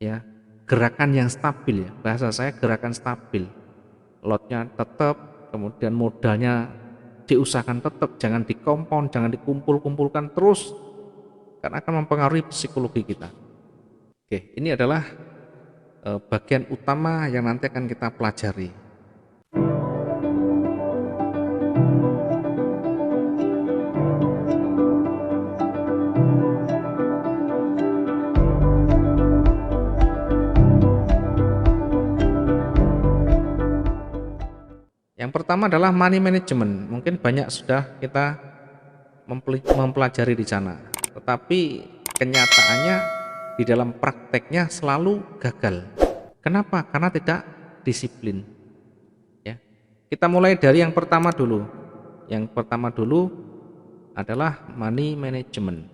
ya, gerakan yang stabil ya, bahasa saya gerakan stabil. Lotnya tetap, kemudian modalnya diusahakan tetap, jangan dikompon, jangan dikumpul-kumpulkan terus, karena akan mempengaruhi psikologi kita. Oke, ini adalah bagian utama yang nanti akan kita pelajari. Yang pertama adalah money management. Mungkin banyak sudah kita mempelajari di sana, tetapi kenyataannya di dalam prakteknya selalu gagal. Kenapa? Karena tidak disiplin. Ya, kita mulai dari yang pertama dulu. Yang pertama dulu adalah money management.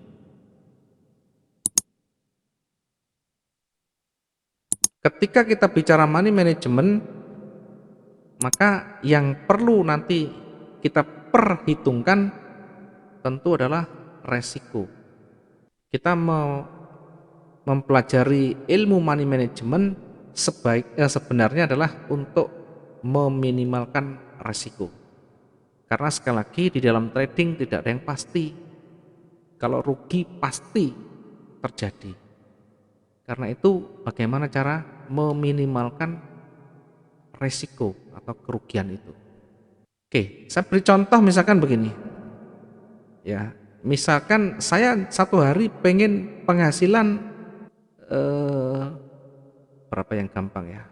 Ketika kita bicara money management, maka yang perlu nanti kita perhitungkan tentu adalah resiko. Kita mau mempelajari ilmu money management sebenarnya adalah untuk meminimalkan resiko. Karena sekali lagi di dalam trading tidak ada yang pasti. Kalau rugi pasti terjadi. Karena itu bagaimana cara meminimalkan resiko atau kerugian itu. Oke, saya beri contoh misalkan begini. Ya, misalkan saya satu hari pengen penghasilan berapa yang gampang ya?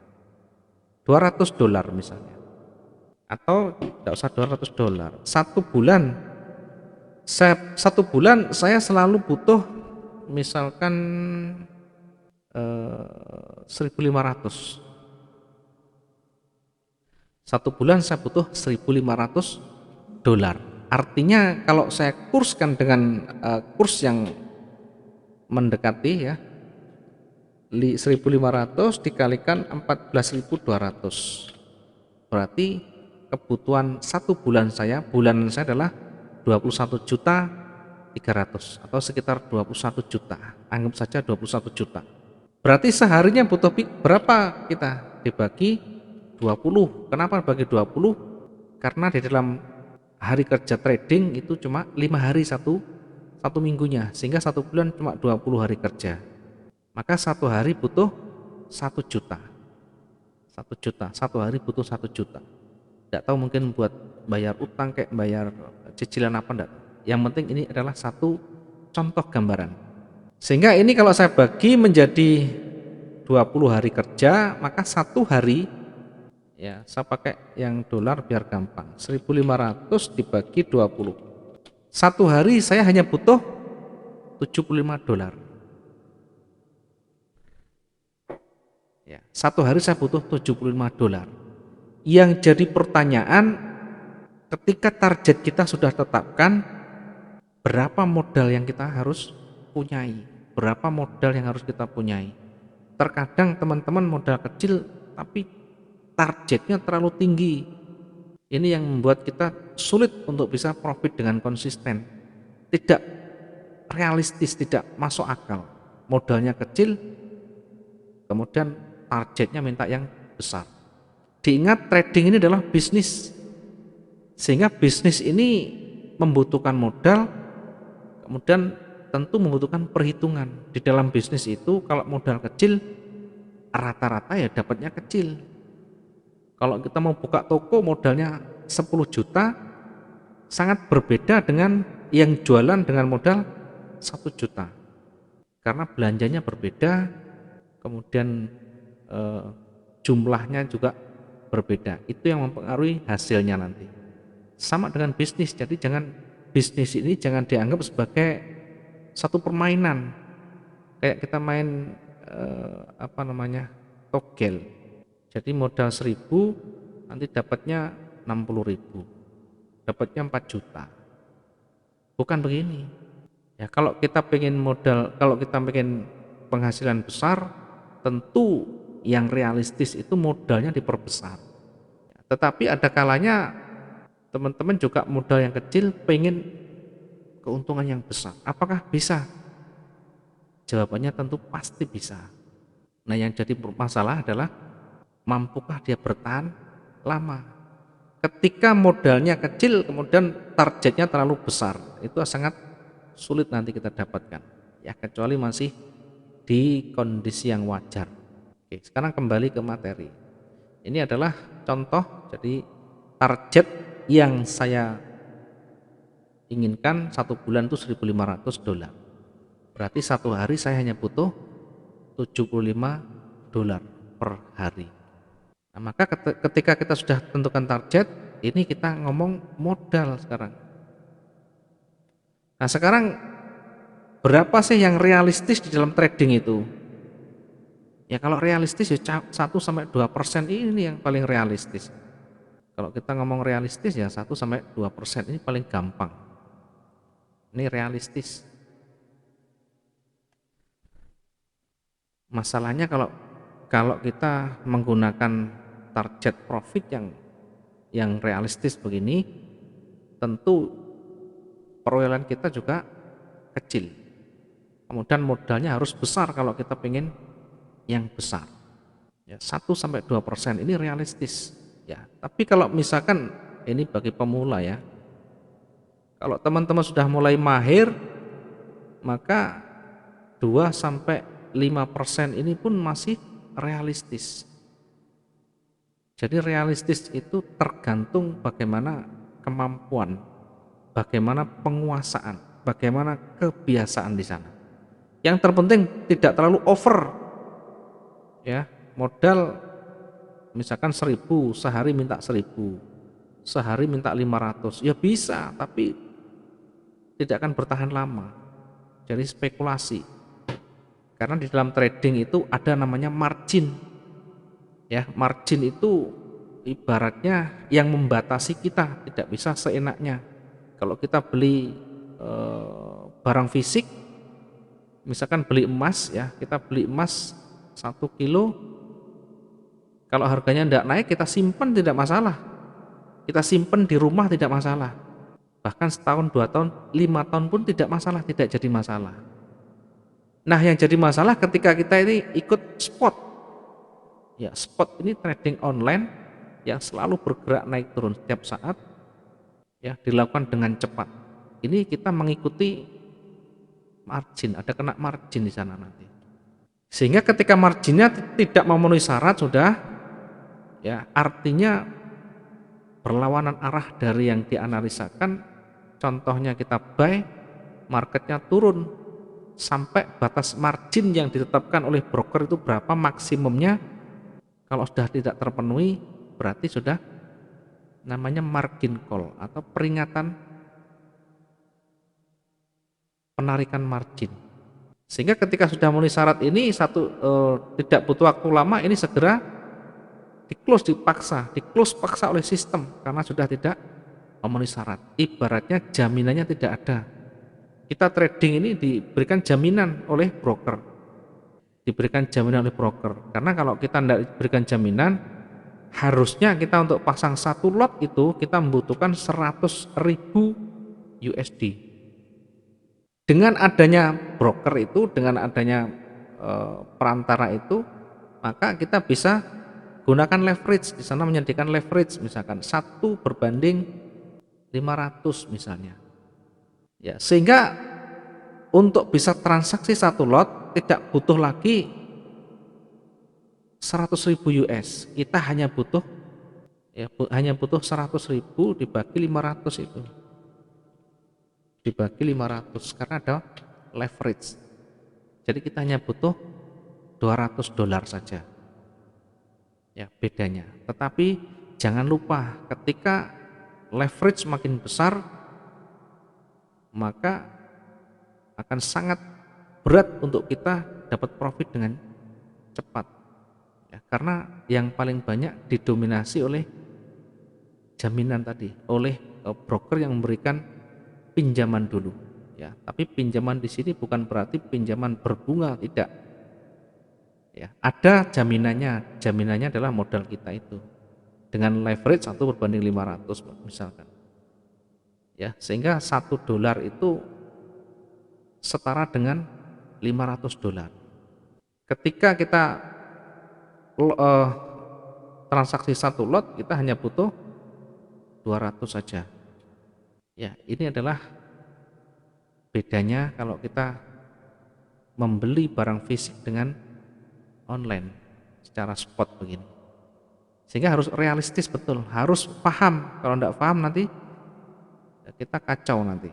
$200 misalnya. Atau tidak usah $200. Satu bulan saya selalu butuh misalkan 1.500. Satu bulan saya butuh $1.500. Artinya kalau saya kurskan dengan kurs yang mendekati ya, 1.500 dikalikan 14.200, berarti kebutuhan satu bulan saya adalah 21.300.000 atau sekitar 21 juta. Anggap saja 21 juta. Berarti seharinya butuh berapa kita? Dibagi 20. Kenapa bagi 20? Karena di dalam hari kerja trading itu cuma 5 hari satu minggunya, sehingga satu bulan cuma 20 hari kerja. Maka satu hari butuh 1 juta. 1 juta, satu hari butuh 1 juta. Tidak tahu mungkin buat bayar utang kayak bayar cicilan apa enggak. Yang penting ini adalah satu contoh gambaran. Sehingga ini kalau saya bagi menjadi 20 hari kerja, maka satu hari ya saya pakai yang dolar biar gampang. 1.500 dibagi 20. Satu hari saya hanya butuh $75. Ya, satu hari saya butuh $75. Yang jadi pertanyaan, ketika target kita sudah tetapkan, berapa modal yang kita harus punyai? Berapa modal yang harus kita punyai? Terkadang teman-teman modal kecil tapi targetnya terlalu tinggi. Ini yang membuat kita sulit untuk bisa profit dengan konsisten. Tidak realistis, tidak masuk akal. Modalnya kecil, kemudian targetnya minta yang besar. Diingat trading ini adalah bisnis, sehingga bisnis ini membutuhkan modal, kemudian tentu membutuhkan perhitungan. Di dalam bisnis itu kalau modal kecil, rata-rata ya dapatnya kecil. Kalau kita mau buka toko modalnya 10 juta, sangat berbeda dengan yang jualan dengan modal 1 juta. Karena belanjanya berbeda, kemudian jumlahnya juga berbeda. Itu yang mempengaruhi hasilnya nanti. Sama dengan bisnis, jadi bisnis ini jangan dianggap sebagai satu permainan. Kayak kita main togel. Jadi modal 1.000 nanti dapatnya 60.000. Dapatnya 4 juta. Bukan begini. Ya, kalau kita pengen penghasilan besar, tentu yang realistis itu modalnya diperbesar. Tetapi ada kalanya teman-teman juga modal yang kecil pengen keuntungan yang besar. Apakah bisa? Jawabannya tentu pasti bisa. Nah, yang jadi masalah adalah mampukah dia bertahan lama. Ketika modalnya kecil kemudian targetnya terlalu besar, itu sangat sulit nanti kita dapatkan. Ya, kecuali masih di kondisi yang wajar. Oke, sekarang kembali ke materi. Ini adalah contoh, jadi target yang saya inginkan satu bulan itu $1.500. Berarti satu hari saya hanya butuh $75 per hari. Nah, maka ketika kita sudah tentukan target, ini kita ngomong modal sekarang. Nah, sekarang berapa sih yang realistis di dalam trading itu? Ya kalau realistis ya 1-2% ini yang paling realistis. Kalau kita ngomong realistis ya 1-2% ini paling gampang. Ini realistis. Masalahnya kalau kita menggunakan target profit yang realistis begini, tentu perolehan kita juga kecil. Kemudian modalnya harus besar kalau kita pengen yang besar. Ya, 1-2% ini realistis. Ya, tapi kalau misalkan ini bagi pemula ya, kalau teman-teman sudah mulai mahir, maka 2-5% ini pun masih realistis. Jadi realistis itu tergantung bagaimana kemampuan, bagaimana penguasaan, bagaimana kebiasaan di sana. Yang terpenting tidak terlalu over, ya. Modal misalkan 1.000, sehari minta 1.000, sehari minta 500, ya bisa, tapi tidak akan bertahan lama. Jadi spekulasi. Karena di dalam trading itu ada namanya margin. Ya, margin itu ibaratnya yang membatasi kita, tidak bisa seenaknya. Kalau kita beli barang fisik, misalkan beli emas ya, kita beli emas 1 kilo, kalau harganya tidak naik kita simpan tidak masalah, kita simpan di rumah tidak masalah, bahkan setahun, 2 tahun, 5 tahun pun tidak masalah, tidak jadi masalah. Nah, yang jadi masalah ketika kita ini ikut spot. Ya, spot ini trading online yang selalu bergerak naik turun setiap saat, ya, dilakukan dengan cepat. Ini kita mengikuti margin, ada kena margin di sana nanti. Sehingga ketika marginnya tidak memenuhi syarat sudah, ya, artinya berlawanan arah dari yang dianalisakan. Contohnya kita buy, marketnya turun sampai batas margin yang ditetapkan oleh broker itu berapa maksimumnya. Kalau sudah tidak terpenuhi, berarti sudah namanya margin call atau peringatan penarikan margin. Sehingga ketika sudah memenuhi syarat ini tidak butuh waktu lama, ini segera di close paksa oleh sistem karena sudah tidak memenuhi syarat. Ibaratnya jaminannya tidak ada. Kita trading ini diberikan jaminan oleh broker. Karena kalau kita tidak diberikan jaminan, harusnya kita untuk pasang satu lot itu kita membutuhkan 100.000 USD. Dengan adanya broker itu, dengan adanya perantara itu, maka kita bisa gunakan leverage. Di sana menyediakan leverage, misalkan 1/500 misalnya. Ya, sehingga untuk bisa transaksi satu lot tidak butuh lagi 100.000 US. Kita hanya butuh 100.000 dibagi 500 itu. Dibagi 500 karena ada leverage. Jadi kita hanya butuh $200 saja. Ya, bedanya. Tetapi jangan lupa ketika leverage makin besar, maka akan sangat berat untuk kita dapat profit dengan cepat. Ya, karena yang paling banyak didominasi oleh jaminan tadi, oleh broker yang memberikan pinjaman dulu. Ya, tapi pinjaman di sini bukan berarti pinjaman berbunga, tidak. Ya, ada jaminannya. Jaminannya adalah modal kita itu dengan leverage 1/500 misalkan. Ya, sehingga $1 itu setara dengan $500. Ketika kita lo- eh, transaksi satu lot kita hanya butuh 200 saja. Ya, ini adalah bedanya kalau kita membeli barang fisik dengan online secara spot begini. Sehingga harus realistis betul, harus paham. Kalau tidak paham nanti ya kita kacau nanti.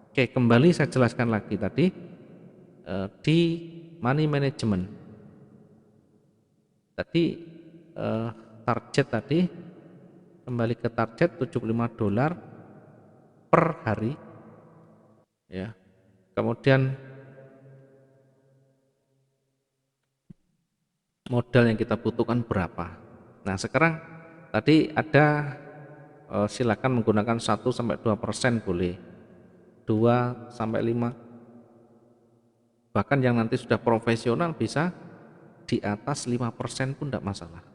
Oke, kembali saya jelaskan lagi tadi di money management. Tadi target tadi, kembali ke target $75 per hari ya. Kemudian modal yang kita butuhkan berapa. Nah, sekarang tadi ada silakan menggunakan 1-2% boleh, 2-5, bahkan yang nanti sudah profesional bisa di atas 5% pun tidak masalah.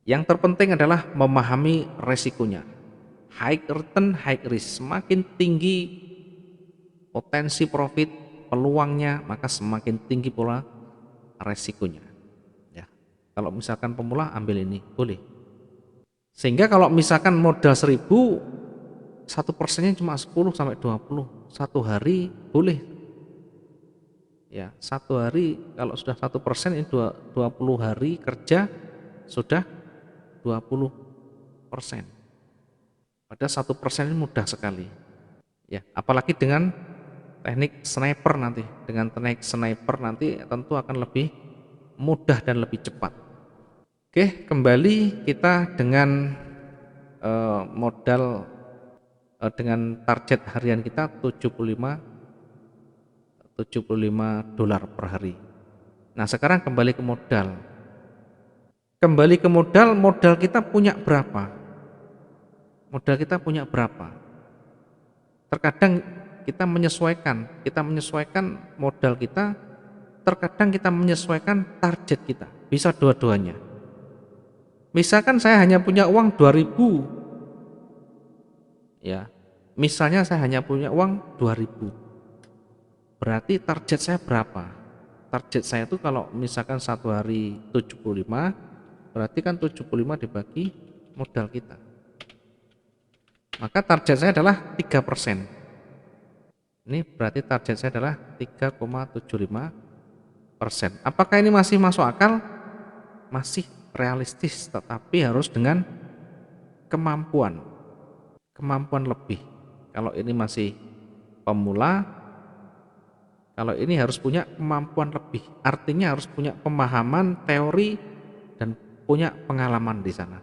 Yang terpenting adalah memahami resikonya. High return, high risk. Semakin tinggi potensi profit, peluangnya, maka semakin tinggi pula resikonya. Ya. Kalau misalkan pemula ambil ini, boleh. Sehingga kalau misalkan modal 1.000, 1%-nya cuma 10-20, satu hari boleh. Ya, satu hari kalau sudah 1% ini 20 hari kerja sudah 20%. Padahal 1% ini mudah sekali. Ya, apalagi dengan teknik sniper nanti. Dengan teknik sniper nanti tentu akan lebih mudah dan lebih cepat. Oke, kembali kita dengan modal dengan target harian kita 75 $75 per hari. Nah, sekarang kembali ke modal. Kembali ke modal, modal kita punya berapa? Modal kita punya berapa? Terkadang kita menyesuaikan modal kita, terkadang kita menyesuaikan target kita. Bisa dua-duanya. Misalkan saya hanya punya uang 2.000, ya. Misalnya saya hanya punya uang 2.000. Berarti target saya berapa? Target saya itu kalau misalkan satu hari 75, berarti kan 75 dibagi modal kita. Maka target saya adalah 3%. Ini berarti target saya adalah 3,75%. Apakah ini masih masuk akal? Masih realistis, tetapi harus dengan kemampuan lebih. Kalau ini masih pemula, kalau ini harus punya kemampuan lebih. Artinya harus punya pemahaman teori dan punya pengalaman di sana.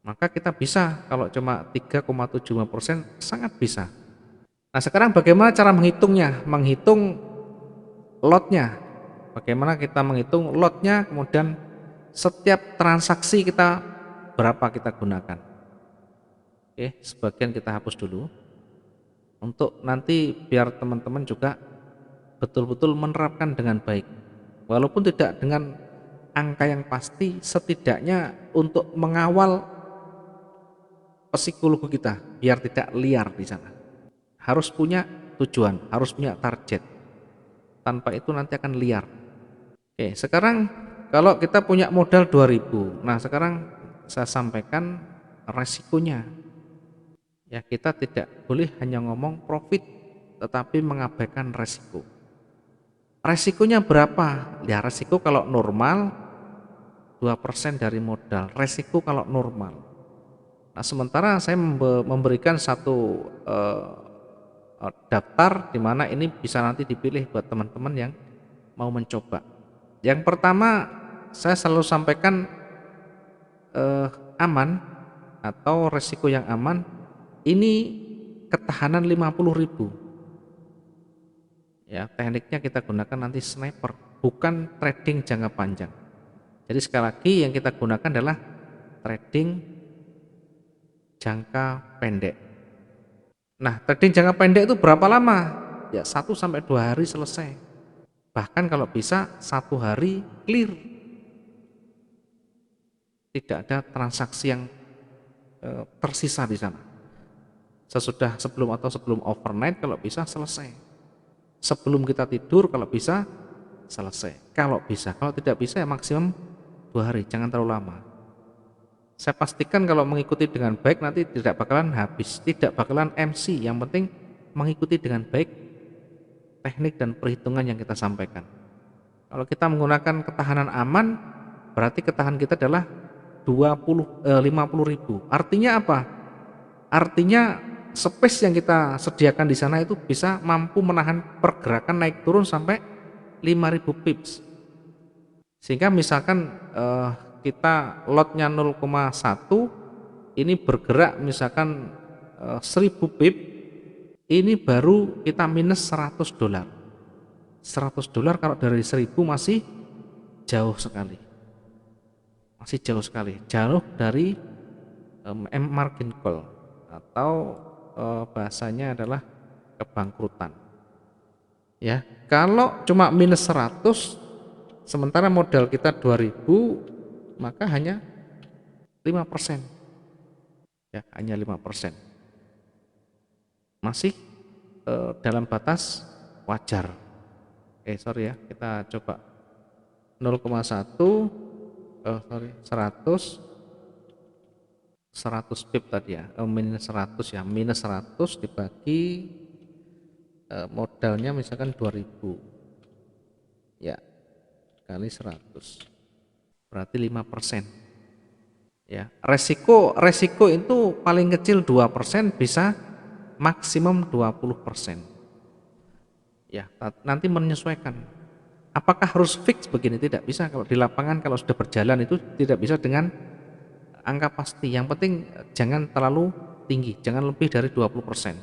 Maka kita bisa, kalau cuma 3,75% sangat bisa. Nah, sekarang bagaimana cara menghitungnya? Menghitung lotnya. Bagaimana kita menghitung lotnya, kemudian setiap transaksi kita berapa kita gunakan. Oke, sebagian kita hapus dulu. Untuk nanti biar teman-teman juga betul-betul menerapkan dengan baik. Walaupun tidak dengan angka yang pasti, setidaknya untuk mengawal psikologi kita biar tidak liar di sana. Harus punya tujuan, harus punya target. Tanpa itu nanti akan liar. Oke, sekarang kalau kita punya modal 2.000. Nah, sekarang saya sampaikan resikonya. Ya, kita tidak boleh hanya ngomong profit tetapi mengabaikan resiko. Resikonya berapa? Ya, resiko kalau normal 2% dari modal. Resiko kalau normal. Nah, sementara saya memberikan satu daftar di mana ini bisa nanti dipilih buat teman-teman yang mau mencoba. Yang pertama, saya selalu sampaikan aman atau resiko yang aman ini ketahanan 50.000. Ya, tekniknya kita gunakan nanti sniper, bukan trading jangka panjang. Jadi sekali lagi yang kita gunakan adalah trading jangka pendek. Nah, trading jangka pendek itu berapa lama? Ya, 1-2 hari selesai. Bahkan kalau bisa 1 hari clear. Tidak ada transaksi yang tersisa di sana. Sebelum overnight kalau bisa selesai. Sebelum kita tidur kalau bisa selesai. Kalau bisa, kalau tidak bisa ya maksimum 2 hari, jangan terlalu lama. Saya pastikan kalau mengikuti dengan baik nanti tidak bakalan habis, tidak bakalan MC, yang penting mengikuti dengan baik teknik dan perhitungan yang kita sampaikan. Kalau kita menggunakan ketahanan aman, berarti ketahanan kita adalah 50.000. Artinya apa? Artinya space yang kita sediakan di sana itu bisa mampu menahan pergerakan naik turun sampai 5.000 pips. Sehingga misalkan kita lotnya 0,1, ini bergerak misalkan 1000 pip, ini baru kita minus 100 dolar. 100 dolar kalau dari 1000 masih jauh sekali. Masih jauh sekali, jauh dari margin call atau bahasanya adalah kebangkrutan. Ya, kalau cuma minus 100 sementara modal kita 2000, maka hanya 5%. Ya, hanya 5%. Masih dalam batas wajar. Sorry ya, kita coba 0,1 100 pip tadi ya, minus 100 ya, minus 100 dibagi modalnya misalkan 2000 ya, kali 100 berarti 5%. Ya, resiko itu paling kecil 2%, bisa maksimum 20%. Ya, nanti menyesuaikan. Apakah harus fix begini? Tidak bisa. Kalau di lapangan, kalau sudah berjalan itu tidak bisa dengan angka pasti. Yang penting jangan terlalu tinggi, jangan lebih dari 20%.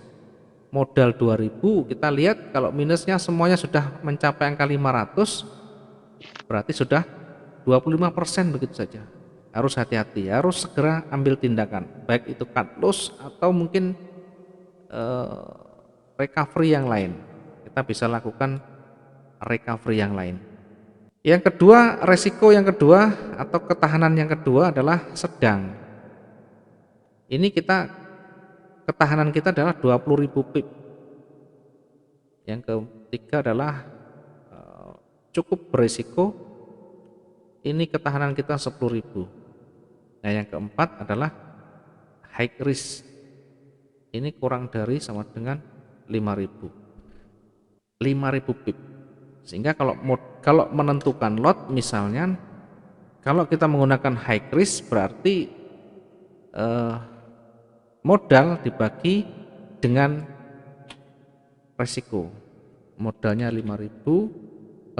Modal 2000, kita lihat kalau minusnya semuanya sudah mencapai angka 500, berarti sudah 25% begitu saja. Harus hati-hati, harus segera ambil tindakan, baik itu cut loss atau mungkin recovery yang lain. Kita bisa lakukan recovery yang lain. Yang kedua, resiko yang kedua atau ketahanan yang kedua adalah sedang. Ini ketahanan kita adalah 20.000 pip. Yang ketiga adalah cukup berisiko, ini ketahanan kita 10.000. Nah, yang keempat adalah high risk. Ini kurang dari sama dengan 5.000 pip. Sehingga kalau menentukan lot, misalnya kalau kita menggunakan high risk berarti modal dibagi dengan resiko. Modalnya 2000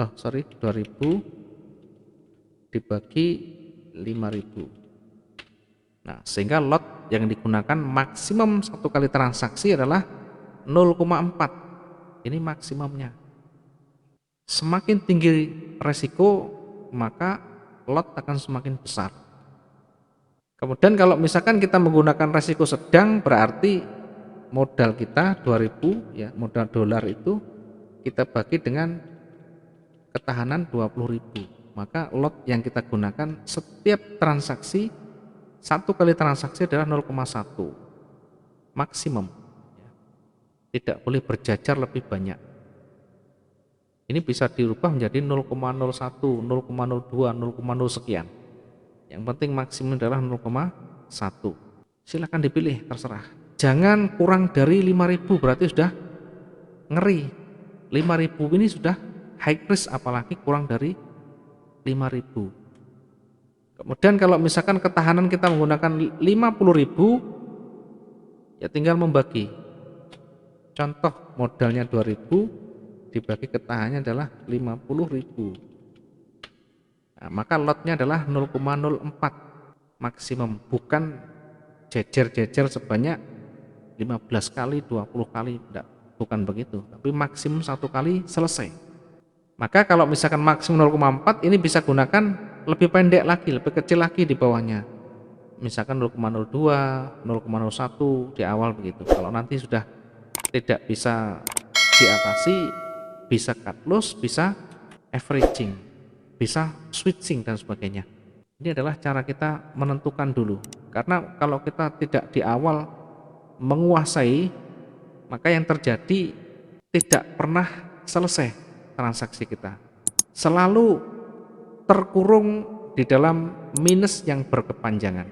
dibagi 5.000. Nah, sehingga lot yang digunakan maksimum satu kali transaksi adalah 0,4. Ini maksimumnya. Semakin tinggi resiko, maka lot akan semakin besar. Kemudian kalau misalkan kita menggunakan resiko sedang, berarti modal kita 2000 ya, modal dolar itu kita bagi dengan ketahanan 20.000. Maka lot yang kita gunakan setiap transaksi, satu kali transaksi adalah 0,1 maksimum. Tidak boleh berjajar lebih banyak. Ini bisa dirubah menjadi 0,01, 0,02, 0,0 sekian. Yang penting maksimum adalah 0,1. Silakan dipilih, terserah. Jangan kurang dari 5.000, berarti sudah ngeri. 5.000 ini sudah high risk, apalagi kurang dari 5.000. Kemudian kalau misalkan ketahanan kita menggunakan 50.000, ya tinggal membagi. Contoh modalnya 2.000 dibagi ketahanannya adalah 50.000. Nah, maka lotnya adalah 0,04 maksimum, bukan jejer-jejer sebanyak 15 kali, 20 kali, enggak, bukan begitu, tapi maksimum satu kali selesai. Maka kalau misalkan maksimum 0,4, ini bisa gunakan lebih pendek lagi, lebih kecil lagi di bawahnya. Misalkan 0,02, 0,01 di awal begitu. Kalau nanti sudah tidak bisa diatasi, bisa cut loss, bisa averaging, bisa switching dan sebagainya. Ini adalah cara kita menentukan dulu. Karena kalau kita tidak di awal menguasai, maka yang terjadi tidak pernah selesai transaksi kita. Selalu terkurung di dalam minus yang berkepanjangan.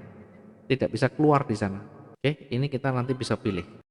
Tidak bisa keluar di sana. Oke, ini kita nanti bisa pilih.